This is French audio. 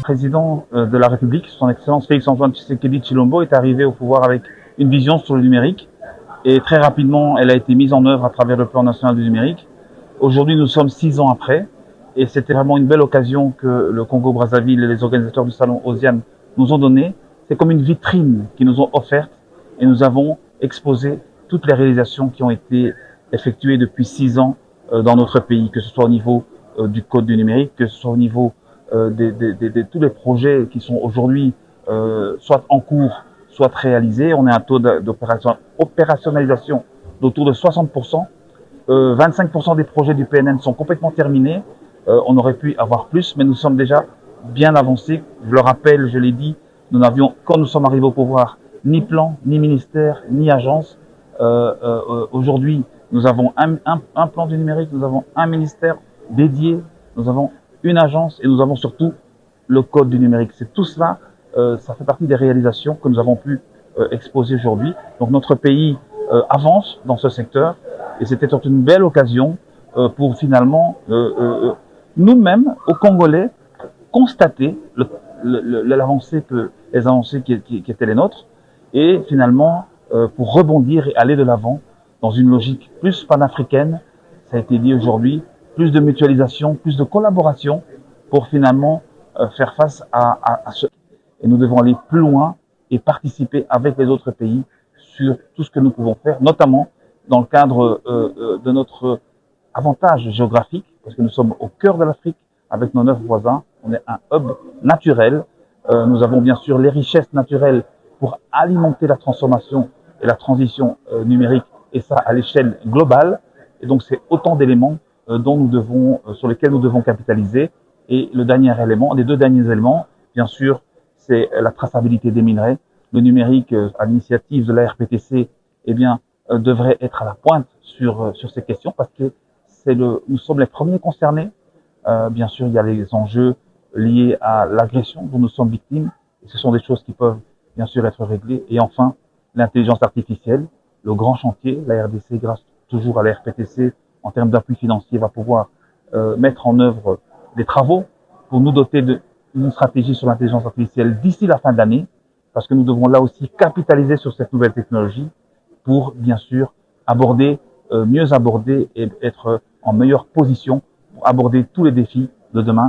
président de la République, son Excellence Félix-Antoine Tshisekedi Tshilombo, est arrivé au pouvoir avec une vision sur le numérique et très rapidement, elle a été mise en œuvre à travers le plan national du numérique. Aujourd'hui, nous sommes 6 ans après et c'était vraiment une belle occasion que le Congo-Brazzaville et les organisateurs du salon OSIAN nous ont donné. C'est comme une vitrine qu'ils nous ont offerte et nous avons exposé toutes les réalisations qui ont été effectuées depuis 6 ans dans notre pays, que ce soit au niveau du code du numérique, que ce soit au niveau de tous les projets qui sont aujourd'hui soit en cours, soit réalisés. On a un taux d'opérationnalisation d'autour de 60%. 25% des projets du PNN sont complètement terminés. On aurait pu avoir plus, mais nous sommes déjà bien avancés. Je le rappelle, je l'ai dit, nous n'avions, quand nous sommes arrivés au pouvoir, ni plan, ni ministère, ni agence. Aujourd'hui, nous avons un plan du numérique, nous avons un ministère dédié, nous avons une agence et nous avons surtout le code du numérique. C'est tout cela, ça fait partie des réalisations que nous avons pu exposer aujourd'hui. Donc notre pays avance dans ce secteur et c'était une belle occasion pour finalement nous-mêmes, aux Congolais, constater l'avancée les avancées qui étaient les nôtres et finalement pour rebondir et aller de l'avant dans une logique plus panafricaine, ça a été dit aujourd'hui, plus de mutualisation, plus de collaboration pour finalement faire face à ce. Et nous devons aller plus loin et participer avec les autres pays sur tout ce que nous pouvons faire, notamment dans le cadre de notre avantage géographique, parce que nous sommes au cœur de l'Afrique avec nos 9 voisins. On est un hub naturel. Nous avons bien sûr les richesses naturelles pour alimenter la transformation et la transition numérique, et ça à l'échelle globale. Et donc c'est autant d'éléments sur lesquels nous devons capitaliser. Et le dernier élément, les 2 derniers éléments, bien sûr, c'est la traçabilité des minerais. Le numérique, à l'initiative de la RPTC, eh bien, devrait être à la pointe sur ces questions parce que nous sommes les premiers concernés. Bien sûr, il y a les enjeux liés à l'agression dont nous sommes victimes. Et ce sont des choses qui peuvent, bien sûr, être réglées. Et enfin, l'intelligence artificielle, le grand chantier, la RDC, grâce toujours à la RPTC, en termes d'appui financier, va pouvoir mettre en œuvre des travaux pour nous doter d'une stratégie sur l'intelligence artificielle d'ici la fin de l'année, parce que nous devons là aussi capitaliser sur cette nouvelle technologie pour, bien sûr, mieux aborder et être en meilleure position pour aborder tous les défis de demain.